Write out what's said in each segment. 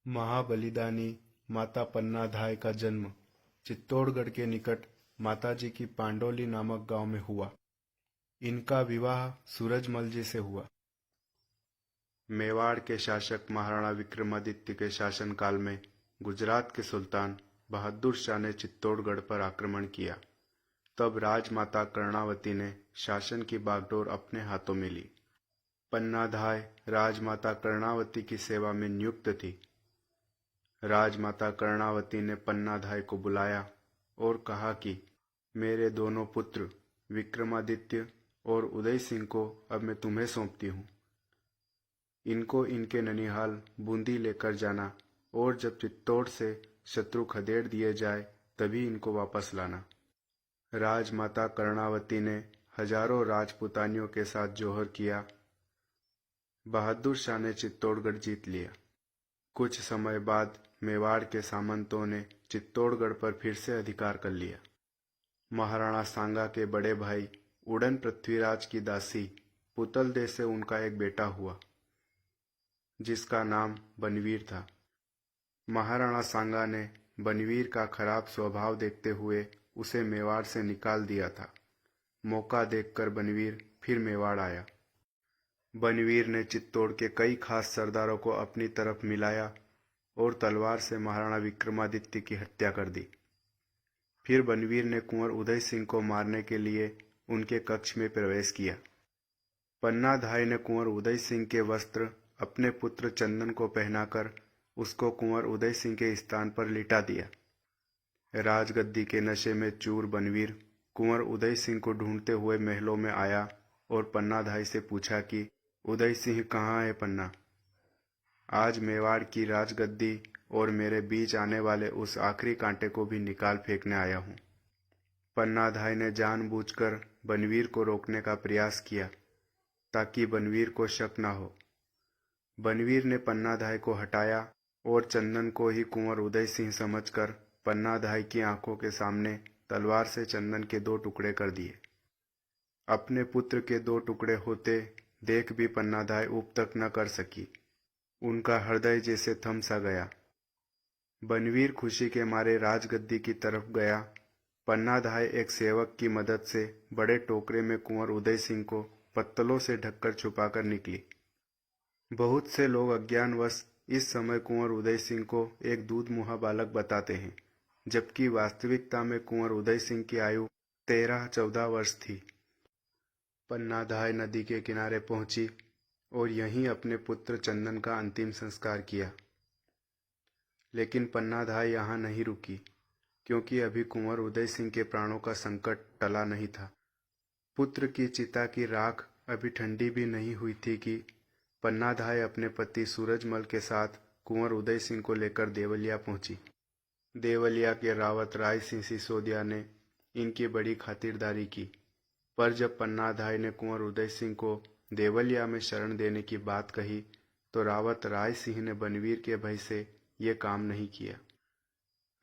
महाबलिदानी माता पन्नाधाय का जन्म चित्तौड़गढ़ के निकट माताजी की पांडोली नामक गांव में हुआ। इनका विवाह सूरजमल जी से हुआ। मेवाड़ के शासक महाराणा विक्रमादित्य के शासनकाल में गुजरात के सुल्तान बहादुर शाह ने चित्तौड़गढ़ पर आक्रमण किया। तब राजमाता कर्णावती ने शासन की बागडोर अपने हाथों में ली। पन्नाधाय राजमाता कर्णावती की सेवा में नियुक्त थी। राजमाता कर्णावती ने पन्नाधाय को बुलाया और कहा कि मेरे दोनों पुत्र विक्रमादित्य और उदय सिंह को अब मैं तुम्हें सौंपती हूँ। इनको इनके ननिहाल बूंदी लेकर जाना और जब चित्तौड़ से शत्रु खदेड़ दिए जाए तभी इनको वापस लाना। राजमाता कर्णावती ने हजारों राजपुतानियों के साथ जौहर किया। बहादुर शाह ने चित्तौड़गढ़ जीत लिया। कुछ समय बाद मेवाड़ के सामंतों ने चित्तौड़गढ़ पर फिर से अधिकार कर लिया। महाराणा सांगा के बड़े भाई उड़न पृथ्वीराज की दासी पुतल दे से उनका एक बेटा हुआ जिसका नाम बनवीर था। महाराणा सांगा ने बनवीर का खराब स्वभाव देखते हुए उसे मेवाड़ से निकाल दिया था। मौका देखकर बनवीर फिर मेवाड़ आया। बनवीर ने चित्तौड़ के कई खास सरदारों को अपनी तरफ मिलाया और तलवार से महाराणा विक्रमादित्य की हत्या कर दी। फिर बनवीर ने कुंवर उदय सिंह को मारने के लिए उनके कक्ष में प्रवेश किया। पन्नाधाय ने कुंवर उदय सिंह के वस्त्र अपने पुत्र चंदन को पहनाकर उसको कुंवर उदय सिंह के स्थान पर लिटा दिया। राजगद्दी के नशे में चूर बनवीर कुंवर उदय सिंह को ढूंढते हुए महलों में आया और पन्नाधाय से पूछा कि उदय सिंह कहाँ है पन्ना? आज मेवाड़ की राजगद्दी और मेरे बीच आने वाले उस आखिरी कांटे को भी निकाल फेंकने आया हूँ। पन्नाधाय ने जानबूझकर बनवीर को रोकने का प्रयास किया ताकि बनवीर को शक न हो। बनवीर ने पन्नाधाय को हटाया और चंदन को ही कुंवर उदय सिंह समझकर पन्नाधाय की आंखों के सामने तलवार से चंदन के 2 टुकड़े कर दिए। अपने पुत्र के 2 टुकड़े होते देख भी पन्नाधाय ऊप तक न कर सकी। उनका हृदय जैसे थम सा गया। बनवीर खुशी के मारे राजगद्दी की तरफ गया। पन्नाधाय एक सेवक की मदद से बड़े टोकरे में कुंवर उदय सिंह को पत्तलों से ढककर छुपाकर निकली। बहुत से लोग अज्ञानवश इस समय कुंवर उदय सिंह को एक दूध मुहा बालक बताते हैं, जबकि वास्तविकता में कुंवर उदय सिंह की आयु 13-14 वर्ष थी। पन्नाधाय नदी के किनारे पहुंची और यहीं अपने पुत्र चंदन का अंतिम संस्कार किया। लेकिन पन्नाधाय यहाँ नहीं रुकी, क्योंकि अभी कुंवर उदय सिंह के प्राणों का संकट टला नहीं था। पुत्र की चिता की राख अभी ठंडी भी नहीं हुई थी कि पन्नाधाय अपने पति सूरजमल के साथ कुंवर उदय सिंह को लेकर देवलिया पहुंची। देवलिया के रावत राय सिंह सिसोदिया ने इनकी बड़ी खातिरदारी की, पर जब पन्नाधाय ने कुंवर उदय सिंह को देवलिया में शरण देने की बात कही तो रावत राय सिंह ने बनवीर के भय से ये काम नहीं किया।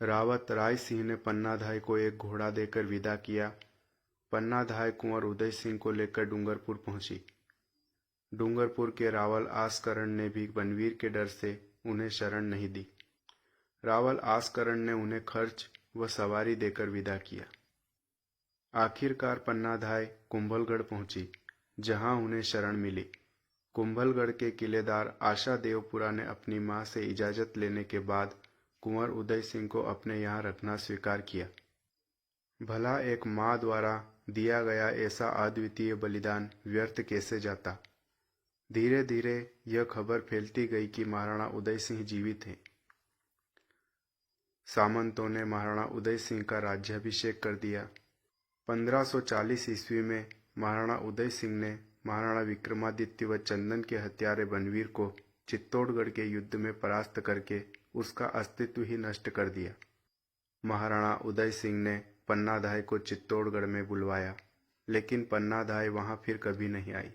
रावत राय सिंह ने पन्नाधाय को एक घोड़ा देकर विदा किया। पन्नाधाय कुंवर उदय सिंह को लेकर डूंगरपुर पहुंची। डूंगरपुर के रावल आसकरण ने भी बनवीर के डर से उन्हें शरण नहीं दी। रावल आसकरण ने उन्हें खर्च व सवारी देकर विदा किया। आखिरकार पन्नाधाय कुंभलगढ़ पहुंची, जहां उन्हें शरण मिली। कुंभलगढ़ के किलेदार आशा देवपुरा ने अपनी मां से इजाजत लेने के बाद कुंवर उदय सिंह को अपने यहाँ रखना स्वीकार किया। भला एक मां द्वारा दिया गया ऐसा अद्वितीय बलिदान व्यर्थ कैसे जाता? धीरे धीरे यह खबर फैलती गई कि महाराणा उदय सिंह जीवित हैं। सामंतों ने महाराणा उदय सिंह का राज्याभिषेक कर दिया। 1540 ईस्वी में महाराणा उदय सिंह ने महाराणा विक्रमादित्य व चंदन के हत्यारे बनवीर को चित्तौड़गढ़ के युद्ध में परास्त करके उसका अस्तित्व ही नष्ट कर दिया। महाराणा उदय सिंह ने पन्नाधाय को चित्तौड़गढ़ में बुलवाया, लेकिन पन्नाधाय वहां फिर कभी नहीं आई।